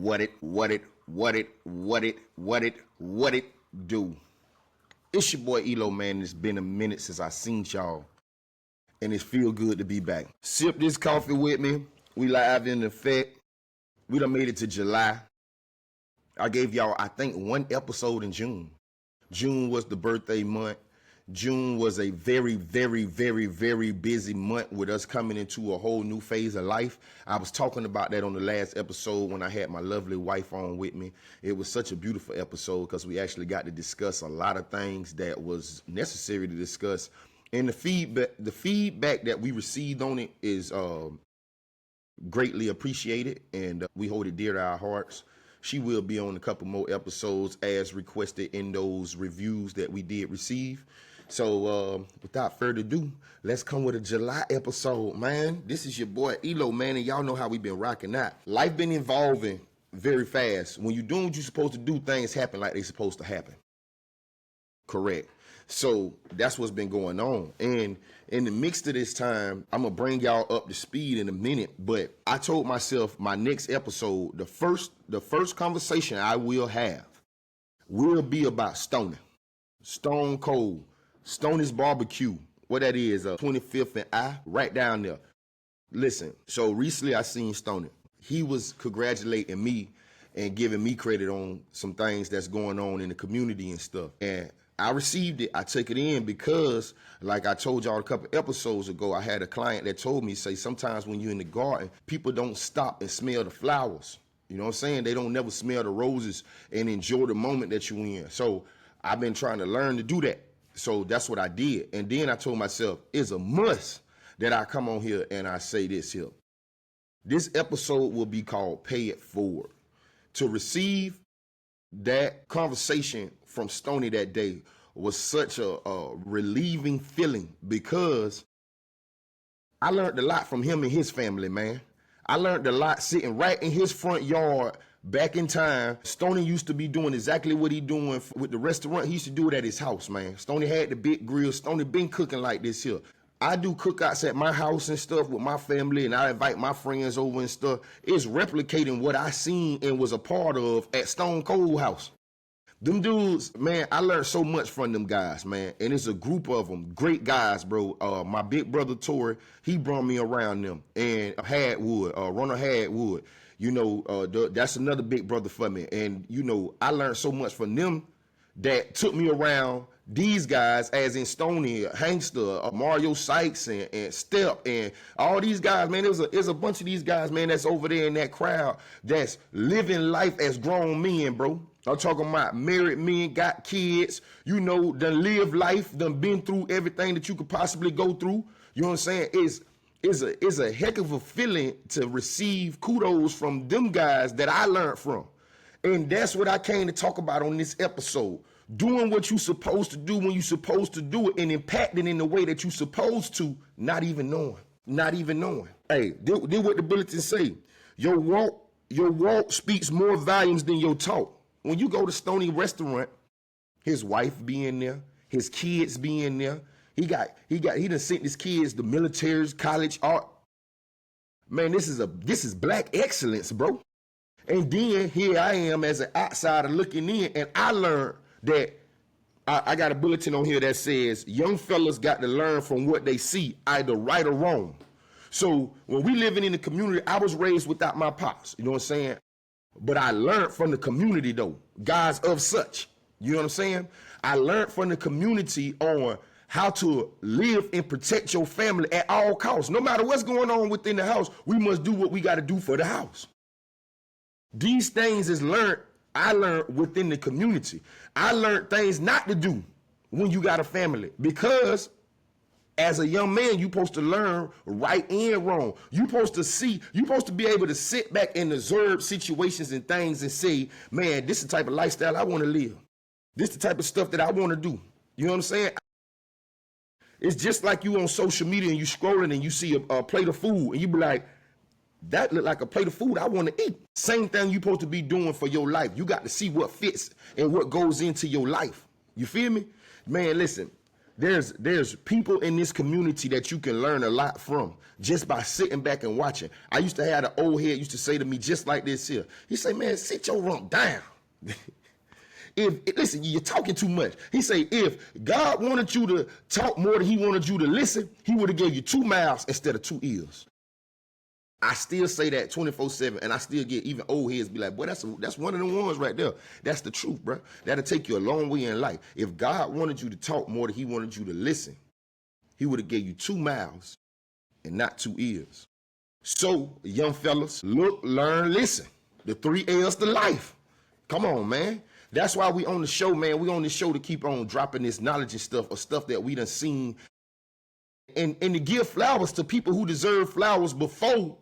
What it do? It's your boy ELOOO, man. It's been a minute since I seen y'all, and it feel good to be back. Sip this coffee with me. We live in effect. We done made it to July. I gave y'all, I think, one episode in June. June was the birthday month. June was a very, very, very, very busy month with us coming into a whole new phase of life. I was talking about that on the last episode when I had my lovely wife on with me. It was such a beautiful episode because we actually got to discuss a lot of things that was necessary to discuss. And the feedback that we received on it is greatly appreciated, and we hold it dear to our hearts. She will be on a couple more episodes as requested in those reviews that we did receive. So without further ado, let's come with a July episode, man. This is your boy ELOOO, man, and y'all know how we been rocking out. Life been evolving very fast. When you're doing what you're supposed to do, things happen like they're supposed to happen. Correct. So that's what's been going on. And in the mix of this time, I'm going to bring y'all up to speed in a minute. But I told myself my next episode, the first conversation I will have will be about Stony. Stone Cold. Stoney's Barbecue. What that is, 25th and I, right down there. Listen, so recently I seen Stoney. He was congratulating me and giving me credit on some things that's going on in the community and stuff. And I received it. I took it in because, like I told y'all a couple episodes ago, I had a client that told me, say, sometimes when you're in the garden, people don't stop and smell the flowers. You know what I'm saying? They don't never smell the roses and enjoy the moment that you're in. So I've been trying to learn to do that. So that's what I did. And then I told myself, it's a must that I come on here and I say this here. This episode will be called Pay It Forward. To receive that conversation from Stoney that day was such a relieving feeling because I learned a lot from him and his family, man. I learned a lot sitting right in his front yard. Back in time, Stoney used to be doing exactly what he doing with the restaurant. He used to do it at his house, man. Stoney had the big grill. Stoney been cooking like this here. I do cookouts at my house and stuff with my family, and I invite my friends over and stuff. It's replicating what I seen and was a part of at Stone Cold House. Them dudes, man, I learned so much from them guys, man. And it's a group of them, great guys, bro. My big brother, Tori, he brought me around them. And Hadwood, Ronald Hadwood, you know, that's another big brother for me. And, you know, I learned so much from them that took me around these guys, as in Stoney, Hankster, Mario Sykes, and Step, and all these guys, man. There's a bunch of these guys, man, that's over there in that crowd that's living life as grown men, bro. I'm talking about married men, got kids, you know, done live life, done been through everything that you could possibly go through. You know what I'm saying? It's a heck of a feeling to receive kudos from them guys that I learned from. And that's what I came to talk about on this episode. Doing what you're supposed to do when you're supposed to do it and impacting in the way that you're supposed to, not even knowing. Hey, did what the bulletins say. Your walk speaks more volumes than your talk. When you go to Stoney restaurant, his wife be in there, his kids be in there. He done sent his kids to militaries, college, art. Man, this is black excellence, bro. And then here I am as an outsider looking in, and I learned that I got a bulletin on here that says young fellas got to learn from what they see, either right or wrong. So when we living in the community, I was raised without my pops, you know what I'm saying? But I learned from the community, though, guys of such. You know what I'm saying? I learned from the community on how to live and protect your family at all costs. No matter what's going on within the house, we must do what we got to do for the house. These things I learned within the community. I learned things not to do when you got a family, because as a young man, you're supposed to learn right and wrong. You're supposed to be able to sit back and observe situations and things and say, man, this is the type of lifestyle I want to live. This is the type of stuff that I want to do. You know what I'm saying? It's just like you on social media and you scrolling and you see a plate of food and you be like, that look like a plate of food I want to eat. Same thing you're supposed to be doing for your life. You got to see what fits and what goes into your life. You feel me? Man, listen. There's people in this community that you can learn a lot from just by sitting back and watching. I used to have an old head used to say to me just like this here. He say, man, sit your rump down. Listen, you're talking too much. He say, if God wanted you to talk more than he wanted you to listen, he would have gave you 2 mouths instead of 2 ears. I still say that 24/7, and I still get even old heads be like, boy, that's one of the ones right there. That's the truth, bro. That'll take you a long way in life. If God wanted you to talk more than he wanted you to listen, he would have gave you 2 mouths and not 2 ears. So, young fellas, look, learn, listen. The 3 L's to life. Come on, man. That's why we on the show, man. We on the show to keep on dropping this knowledge and stuff, or stuff that we done seen, and to give flowers to people who deserve flowers before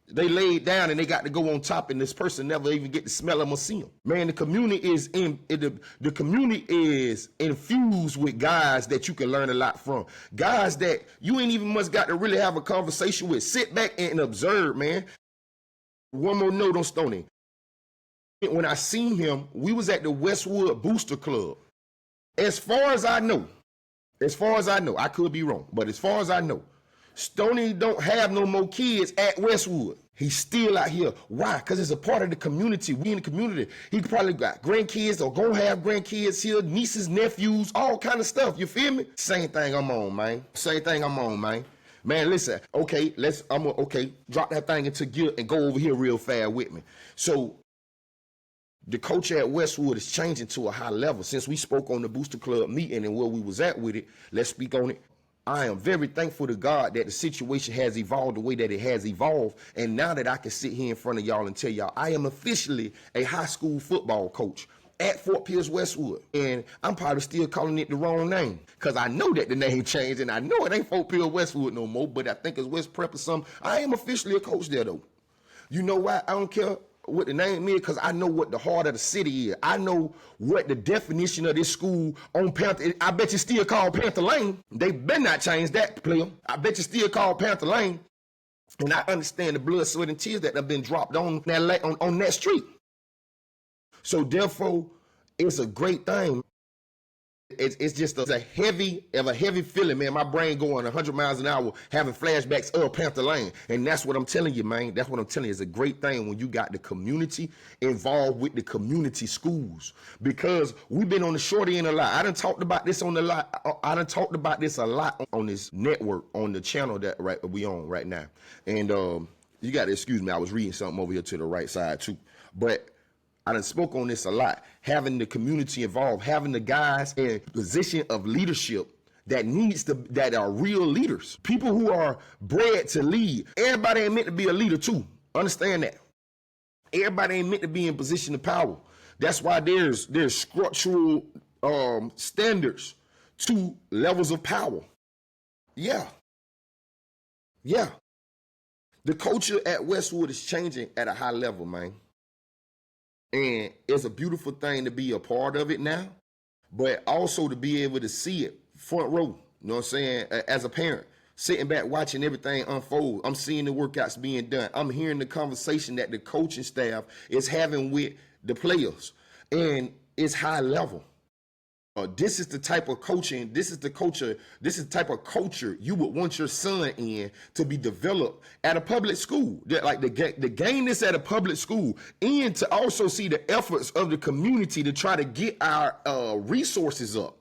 they laid down and they got to go on top, and this person never even get to smell them or see them. Man, the community is the community is infused with guys that you can learn a lot from. Guys that you ain't even much got to really have a conversation with. Sit back and observe, man. One more note on Stoney. When I seen him, we was at the Westwood Booster Club. As far as I know, I could be wrong, but as far as I know, Stoney don't have no more kids at Westwood. He's still out here. Why? Because it's a part of the community. We in the community. He probably got grandkids or gonna have grandkids here, nieces, nephews, all kind of stuff. You feel me? Same thing I'm on, man. Same thing I'm on, man. Man, listen, okay, drop that thing into gear and go over here real fast with me. So, the culture at Westwood is changing to a high level. Since we spoke on the Booster Club meeting and where we was at with it, let's speak on it. I am very thankful to God that the situation has evolved the way that it has evolved. And now that I can sit here in front of y'all and tell y'all, I am officially a high school football coach at Fort Pierce Westwood. And I'm probably still calling it the wrong name, because I know that the name changed, and I know it ain't Fort Pierce Westwood no more, but I think it's West Prep or something. I am officially a coach there, though. You know why? I don't care what the name is, because I know what the heart of the city is. I know what the definition of this school on Panther. I bet you still call Panther Lane. They better not change that, player. I bet you still call Panther Lane. And I understand the blood, sweat, and tears that have been dropped on that street. So therefore, it's a great thing. It's just a heavy feeling, man. My brain going 100 miles an hour, having flashbacks of Panther Lane. And that's what I'm telling you, man. That's what I'm telling you. It's a great thing when you got the community involved with the community schools. Because we've been on the short end a lot. I done talked about this a lot on this network, on the channel that we on right now. And you got to excuse me. I was reading something over here to the right side too. But I done spoke on this a lot. Having the community involved, having the guys in position of leadership that are real leaders. People who are bred to lead. Everybody ain't meant to be a leader too. Understand that. Everybody ain't meant to be in position of power. That's why there's structural standards to levels of power. Yeah. The culture at Westwood is changing at a high level, man. And it's a beautiful thing to be a part of it now, but also to be able to see it front row, you know what I'm saying, as a parent, sitting back watching everything unfold. I'm seeing the workouts being done. I'm hearing the conversation that the coaching staff is having with the players, and it's high level. This is the type of coaching, this is the type of culture you would want your son in to be developed at a public school. Like the gain this at a public school, and to also see the efforts of the community to try to get our resources up.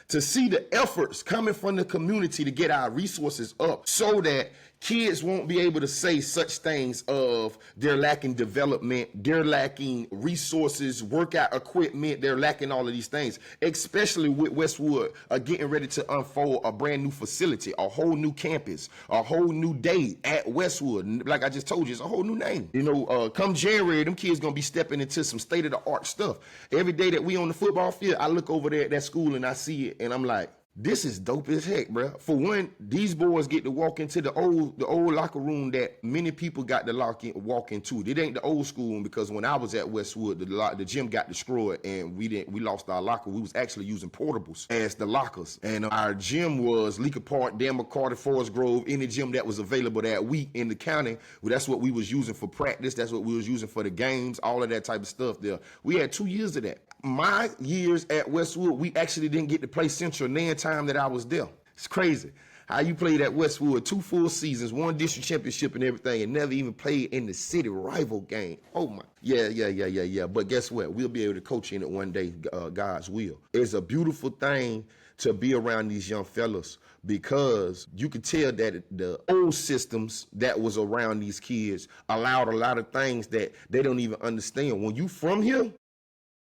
To see the efforts coming from the community to get our resources up so that kids won't be able to say such things of they're lacking development, they're lacking resources, workout equipment, they're lacking all of these things, especially with Westwood getting ready to unfold a brand new facility, a whole new campus, a whole new day at Westwood. Like I just told you, it's a whole new name. You know, come January, them kids gonna be stepping into some state-of-the-art stuff. Every day that we on the football field, I look over there at that school and I see it, and I'm like, this is dope as heck, bro. For one, these boys get to walk into the old locker room that many people got to walk into. It ain't the old school one, because when I was at Westwood, the gym got destroyed and we lost our locker. We was actually using portables as the lockers, and our gym was Leaker Park, Dan McCarty, Forest Grove, any gym that was available that week in the county. Well, that's what we was using for practice. That's what we was using for the games, all of that type of stuff there. We had 2 years of that. My years at Westwood, we actually didn't get to play Central none time that I was there. It's crazy how you played at Westwood 2 full seasons, 1 district championship and everything, and never even played in the city rival game. Oh my, yeah. But guess what? We'll be able to coach in it one day, God's will. It's a beautiful thing to be around these young fellas, because you can tell that the old systems that was around these kids allowed a lot of things that they don't even understand. When you from here,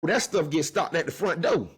that stuff gets stopped at the front door.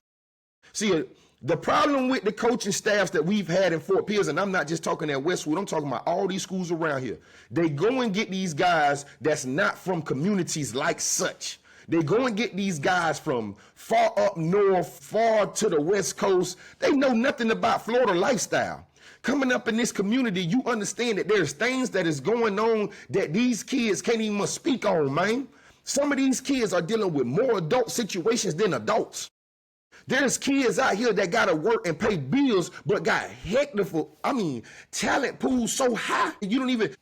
See, the problem with the coaching staffs that we've had in Fort Pierce, and I'm not just talking at Westwood, I'm talking about all these schools around here. They go and get these guys that's not from communities like such. They go and get these guys from far up north, far to the West Coast. They know nothing about Florida lifestyle. Coming up in this community, you understand that there's things that is going on that these kids can't even speak on, man. Some of these kids are dealing with more adult situations than adults. There's kids out here that got to work and pay bills, but got talent pools so high.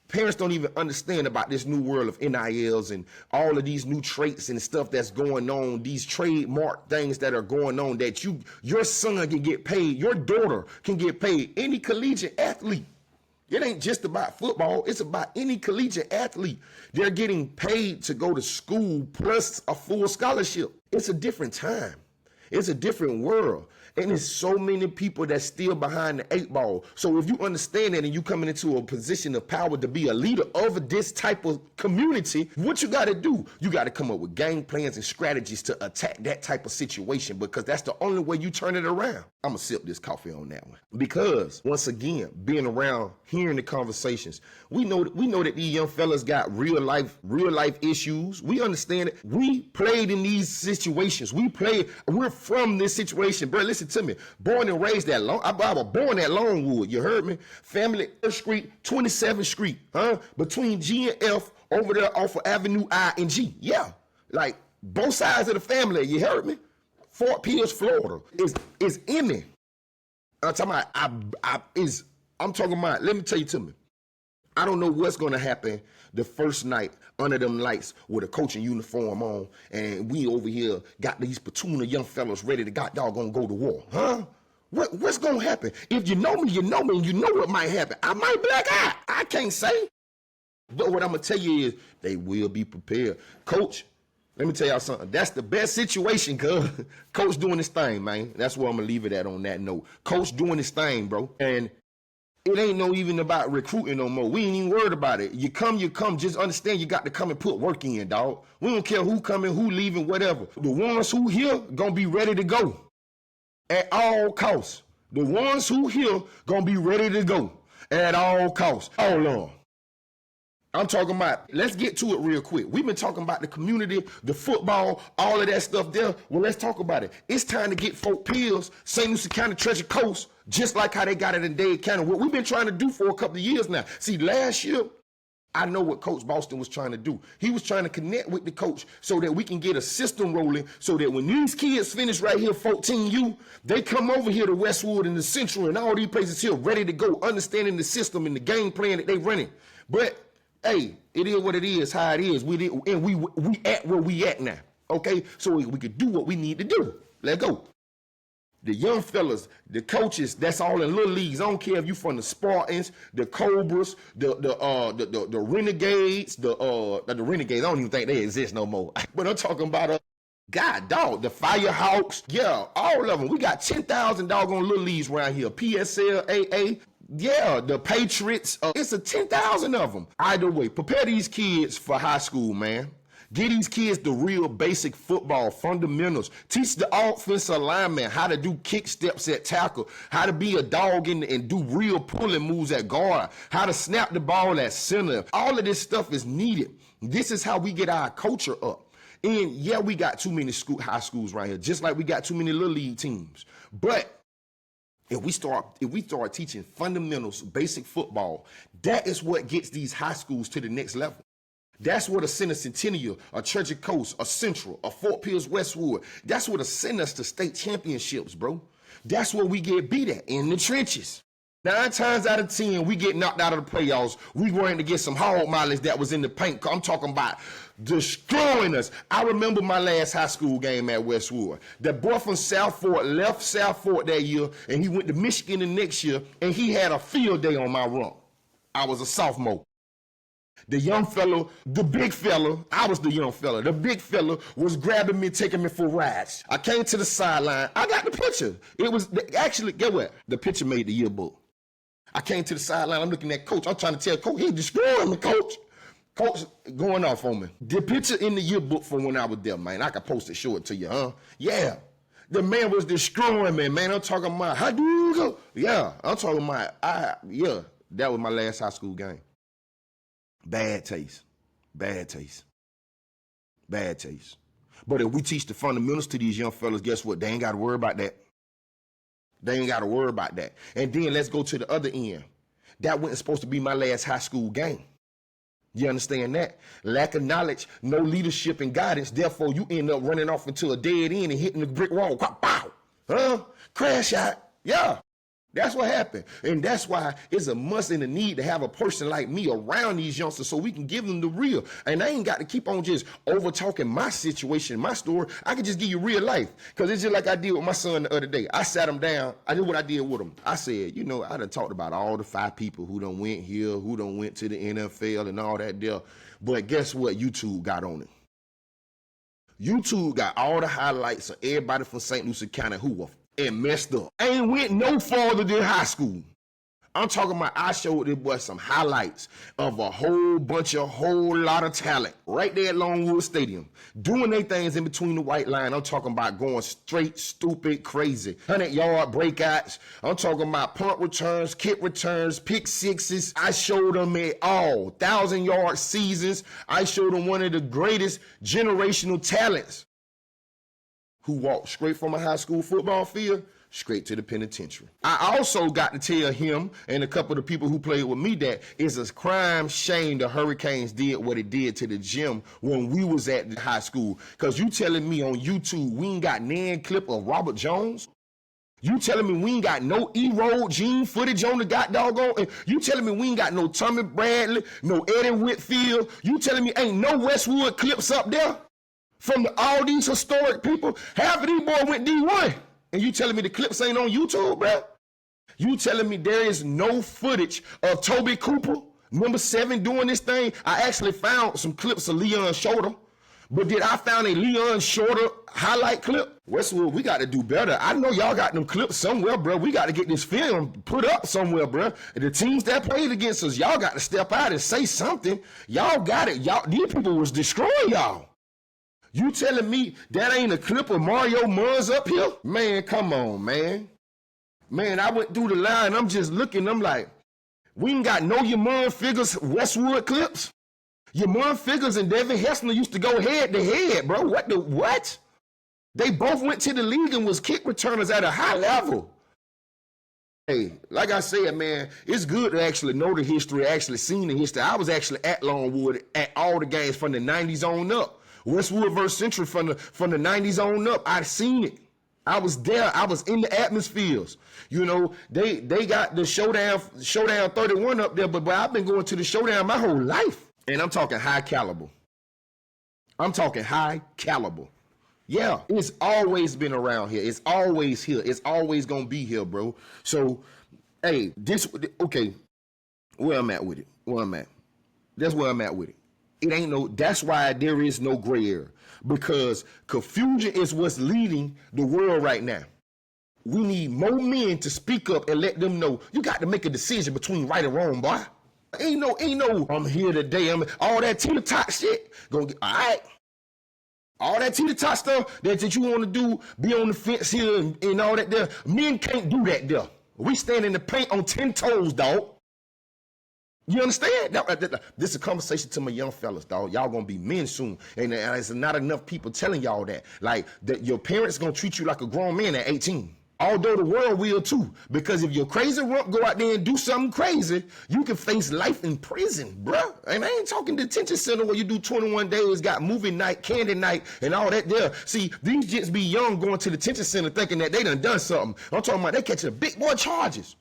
Parents don't even understand about this new world of NILs and all of these new traits and stuff that's going on, these trademark things that are going on that your son can get paid, your daughter can get paid, any collegiate athlete. It ain't just about football. It's about any collegiate athlete. They're getting paid to go to school plus a full scholarship. It's a different time. It's a different world. And there's so many people that's still behind the 8 ball. So if you understand that and you coming into a position of power to be a leader of this type of community, what you got to do? You got to come up with game plans and strategies to attack that type of situation, because that's the only way you turn it around. I'm going to sip this coffee on that one. Because once again, being around, hearing the conversations, we know that these young fellas got real life issues. We understand it. We played in these situations. We're from this situation. Bro, listen to me. Born and raised I was born at Longwood. You heard me? Family, 1st Street, 27th Street, between G and F, over there off of Avenue I and G. Yeah, like both sides of the family. You heard me? Fort Pierce, Florida is in me. I'm talking about, let me tell you to me. I don't know what's going to happen the first night under them lights with a coaching uniform on, and we over here got these platoon of young fellas ready to gonna go to war. Huh? What's going to happen? If you know me, you know me, and you know what might happen. I might be like, I can't say. But what I'm going to tell you is they will be prepared. Coach, let me tell y'all something. That's the best situation, cuz Coach doing his thing, man. That's where I'm going to leave it at on that note. Coach doing his thing, bro. And it ain't even about recruiting no more. We ain't even worried about it. You come. Just understand you got to come and put work in, dog. We don't care who coming, who leaving, whatever. The ones who here going to be ready to go at all costs. The ones who here going to be ready to go at all costs. Hold on. I'm talking about, let's get to it real quick. We've been talking about the community, the football, all of that stuff there. Well, let's talk about it. It's time to get Fort Pierce, St. Lucie County, Treasure Coast, just like how they got it in Dade County. What we've been trying to do for a couple of years now. See, last year, I know what Coach Boston was trying to do. He was trying to connect with the coach so that we can get a system rolling so that when these kids finish right here, 14U, they come over here to Westwood and the Central and all these places here ready to go, understanding the system and the game plan that they running. But hey, it is what it is, how it is. We at where we at now, okay? So we could do what we need to do. Let's go. The young fellas, the coaches, that's all in little leagues. I don't care if you from the Spartans, the Cobras, the Renegades, the Renegades. I don't even think they exist no more. But I'm talking about God, dog, the Firehawks. Yeah, all of them. We got 10,000 doggone little leagues around here. PSL, AA. Yeah, the Patriots. It's 10,000 of them. Either way, prepare these kids for high school, man. Give these kids the real basic football fundamentals. Teach the offensive lineman how to do kick steps at tackle, how to be a dog and do real pulling moves at guard, how to snap the ball at center. All of this stuff is needed. This is how we get our culture up. And yeah, we got too many high schools right here, just like we got too many little league teams. But if we start teaching fundamentals, basic football, that is what gets these high schools to the next level. That's what a Center Centennial, a Treasure Coast, a Central, a Fort Pierce Westwood, that's what send us to state championships, bro. That's where we get beat at, in the trenches. 9 times out of 10, we get knocked out of the playoffs. We going to get some hog mileage that was in the paint. I'm talking about destroying us. I remember my last high school game at Westwood. The boy from South Fort left South Fort that year, and he went to Michigan the next year, and he had a field day on my run. I was a sophomore. The young fellow, the big fella, I was the young fella. The big fella was grabbing me, taking me for rides. I came to the sideline. I got the picture. It was, actually, get what? The picture made the yearbook. I came to the sideline. I'm looking at coach. I'm trying to tell coach, he's destroying me, coach. Coach going off on me. The picture in the yearbook from when I was there, man. I could post it, show it to you, huh? Yeah. The man was destroying me, man. I'm talking about, how do you go? Yeah. I'm talking about, yeah. That was my last high school game. Bad taste. Bad taste. Bad taste. But if we teach the fundamentals to these young fellas, guess what? They ain't got to worry about that. They ain't got to worry about that. And then let's go to the other end. That wasn't supposed to be my last high school game. You understand that? Lack of knowledge, no leadership and guidance. Therefore, you end up running off into a dead end and hitting the brick wall. Pow! Huh? Crash out. Yeah. That's what happened. And that's why it's a must and a need to have a person like me around these youngsters so we can give them the real. And I ain't got to keep on just over talking my situation, my story. I can just give you real life. Because it's just like I did with my son the other day. I sat him down. I did what I did with him. I said, you know, I done talked about all the 5 people who done went here, who done went to the NFL and all that there. But guess what? YouTube got on it. YouTube got all the highlights of everybody from St. Lucie County who were and messed up. Ain't went no farther than high school. I'm talking about I showed this boy some highlights of a whole lot of talent right there at Longwood Stadium. Doing their things in between the white line. I'm talking about going straight, stupid, crazy. 100-yard breakouts. I'm talking about punt returns, kick returns, pick sixes. I showed them it all. 1,000-yard seasons. I showed them one of the greatest generational talents who walked straight from a high school football field straight to the penitentiary. I also got to tell him and a couple of the people who played with me that it's a crime shame the Hurricanes did what it did to the gym when we was at the high school. Because you telling me on YouTube we ain't got nan clip of Robert Jones? You telling me we ain't got no E-Road Gene footage on the god doggone? And you telling me we ain't got no Tommy Bradley, no Eddie Whitfield? You telling me ain't no Westwood clips up there? From all these historic people, half of these boys went D1. And you telling me the clips ain't on YouTube, bro? You telling me there is no footage of Toby Cooper, number 7, doing this thing? I actually found some clips of Leon Shorter. But did I found a Leon Shorter highlight clip? Westwood, we got to do better. I know y'all got them clips somewhere, bro. We got to get this film put up somewhere, bro. And the teams that played against us, y'all got to step out and say something. Y'all got it. Y'all, these people was destroying y'all. You telling me that ain't a clip of Mario Munz up here? Man, come on, man. Man, I went through the line. I'm just looking. I'm like, we ain't got no Yamon Figures Westwood clips. Yamon Figures and Devin Hessner used to go head to head, bro. What? They both went to the league and was kick returners at a high level. Hey, like I said, man, it's good to actually know the history, actually seen the history. I was actually at Longwood at all the games from the 90s on up. Westwood versus Central from the 90s on up. I've seen it. I was there. I was in the atmospheres. You know, they got the showdown 31 up there, but I've been going to the showdown my whole life. And I'm talking high caliber. I'm talking high caliber. Yeah, it's always been around here. It's always here. It's always going to be here, bro. So, hey, okay, where I'm at with it. That's where I'm at with it. It ain't no, that's why there is no gray area, because confusion is what's leading the world right now. We need more men to speak up and let them know you got to make a decision between right and wrong, boy. Ain't no, I'm here today. All that teeter-tot shit, gonna get, all right. All that teeter-tot stuff that you want to do, be on the fence here and all that there. Men can't do that there. We stand in the paint on 10 toes, dog. You understand? This is a conversation to my young fellas, dog. Y'all gonna be men soon. And there's not enough people telling y'all that. Like, that your parents gonna treat you like a grown man at 18. Although the world will too. Because if your crazy rump go out there and do something crazy, you can face life in prison, bruh. And I ain't talking detention center where you do 21 days, got movie night, candy night, and all that there. See, these jits be young going to the detention center thinking that they done something. I'm talking about they catching big boy charges.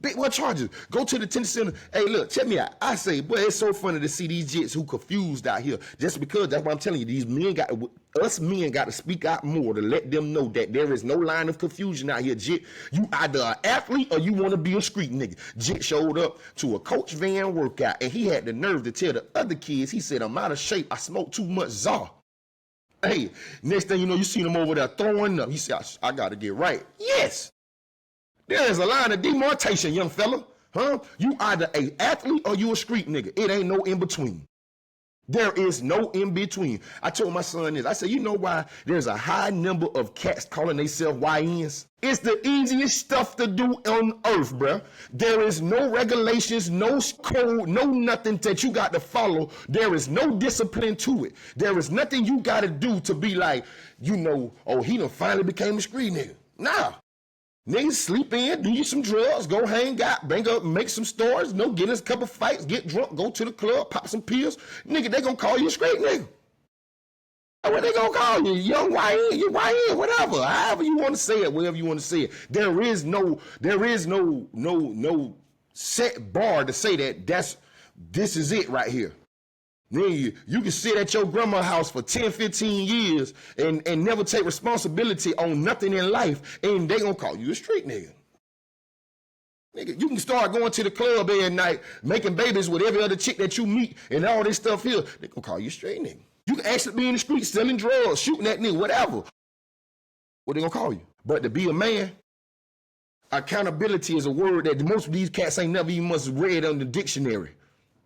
Big boy charges. Go to the detention center. Hey, look, check me out. I say, boy, it's so funny to see these jits who confused out here. Just because, that's what I'm telling you, these men us men got to speak out more to let them know that there is no line of confusion out here, jit. You either an athlete or you want to be a street nigga. Jit showed up to a Coach Van workout, and he had the nerve to tell the other kids, he said, I'm out of shape. I smoke too much Czar. Hey, next thing you know, you seen him over there throwing up. He said, I got to get right. Yes. There is a line of demarcation, young fella. Huh? You either a athlete or you a street nigga. It ain't no in between. There is no in between. I told my son this. I said, you know why there's a high number of cats calling themselves YNs? It's the easiest stuff to do on earth, bruh. There is no regulations, no code, no nothing that you got to follow. There is no discipline to it. There is nothing you got to do to be like, you know, oh, he done finally became a street nigga. Nah. Niggas sleep in, do you some drugs, go hang out, bang up, make some stories, no, get us a couple fights, get drunk, go to the club, pop some pills. Nigga, they gonna call you a straight nigga. What they gonna call you? Young YN, you YN, whatever. However you want to say it, wherever you want to say it. There is no set bar to say that this is it right here. Then you can sit at your grandma's house for 10, 15 years and never take responsibility on nothing in life, and they gonna call you a street nigga. Nigga, you can start going to the club every night, making babies with every other chick that you meet, and all this stuff here, they gonna call you a straight nigga. You can actually be in the street selling drugs, shooting at nigga, whatever. What they gonna call you? But to be a man, accountability is a word that most of these cats ain't never even must read on the dictionary.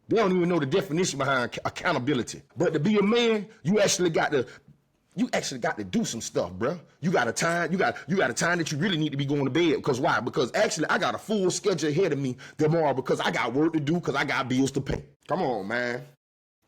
They don't even know the definition behind accountability. But to be a man, you actually got to do some stuff, bro. You got a time that you really need to be going to bed. Because why? Because actually I got a full schedule ahead of me tomorrow because I got work to do, because I got bills to pay. Come on, man.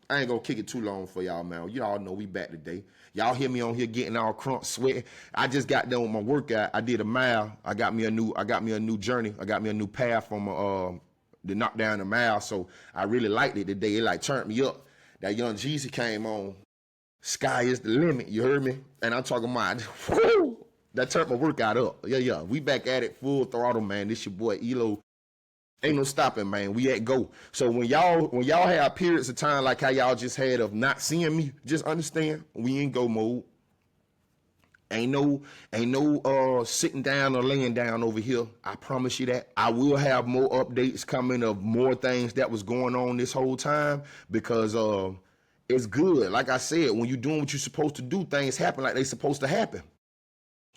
I ain't gonna kick it too long for y'all, man. You all know we back today. Y'all hear me on here getting all crunk, sweating. I just got done with my workout. I did a mile. I got me a new journey. I got me a new path from to knock down the mile, so I really liked it today. It like turned me up. That Young Jeezy came on. Sky is the limit, you heard me? And I'm talking about, whoo, that turned my workout up. Yeah. We back at it full throttle, man. This your boy ELOOO. Ain't no stopping, man. We at go. So when y'all have periods of time like how y'all just had of not seeing me, just understand we in go mode. Ain't no sitting down or laying down over here. I promise you that. I will have more updates coming of more things that was going on this whole time, because it's good. Like I said, when you're doing what you're supposed to do, things happen like they're supposed to happen.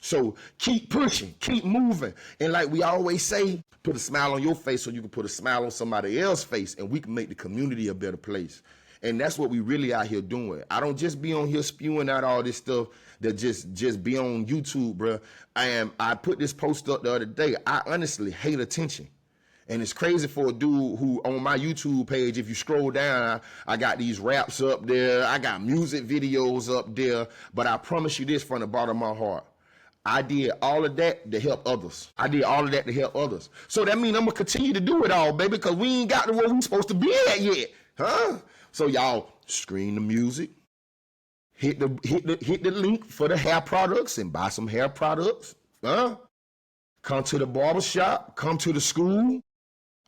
So keep pushing, keep moving. And like we always say, put a smile on your face so you can put a smile on somebody else's face, and we can make the community a better place. And that's what we really out here doing. I don't just be on here spewing out all this stuff that just be on YouTube, bro. I put this post up the other day. I honestly hate attention. And it's crazy for a dude who on my YouTube page, if you scroll down, I got these raps up there. I got music videos up there. But I promise you this from the bottom of my heart. I did all of that to help others. So that means I'm going to continue to do it all, baby, because we ain't got to where we supposed to be at yet. Huh? So y'all screen the music, hit the link for the hair products and buy some hair products. Huh? Come to the barbershop, come to the school,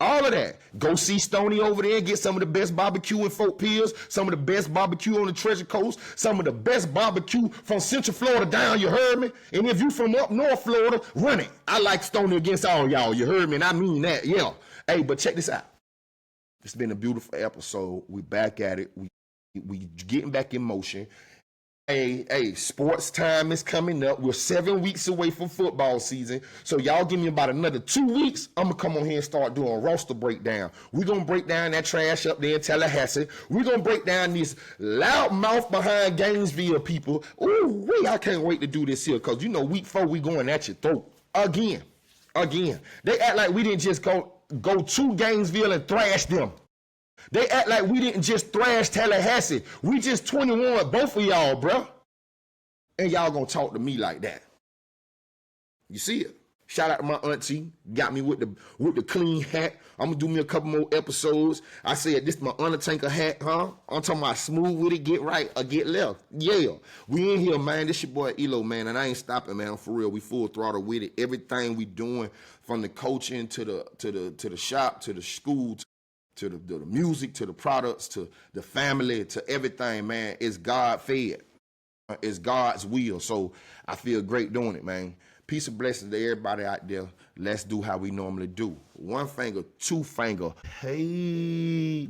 all of that. Go see Stoney over there and get some of the best barbecue in Fort Pierce, some of the best barbecue on the Treasure Coast, some of the best barbecue from Central Florida down, you heard me? And if you from up North Florida, run it. I like Stoney against all y'all, you heard me? And I mean that, yeah. Hey, but check this out. It's been a beautiful episode. We back at it. We getting back in motion. Hey, sports time is coming up. We're 7 weeks away from football season. So y'all give me about another 2 weeks. I'm going to come on here and start doing a roster breakdown. We're going to break down that trash up there in Tallahassee. We're going to break down these loudmouth behind Gainesville people. Ooh, I can't wait to do this here, because, you know, week 4, we going at your throat. Again. They act like we didn't just go to Gainesville and thrash them. They act like we didn't just thrash Tallahassee. We just 21, both of y'all, bruh. And y'all gonna talk to me like that. You see it? Shout out to my auntie, got me with the clean hat. I'm gonna do me a couple more episodes. I said this is my Undertaker hat, huh? I'm talking about smooth with it, get right or get left. Yeah, we in here, man. This your boy ELOOO, man, and I ain't stopping, man. For real, we full throttle with it. Everything we doing, from the coaching to the shop to the school. To the music, to the products, to the family, to everything, man, is God fed. It's God's will. So I feel great doing it, man. Peace and blessings to everybody out there. Let's do how we normally do. One finger, two finger. Hey.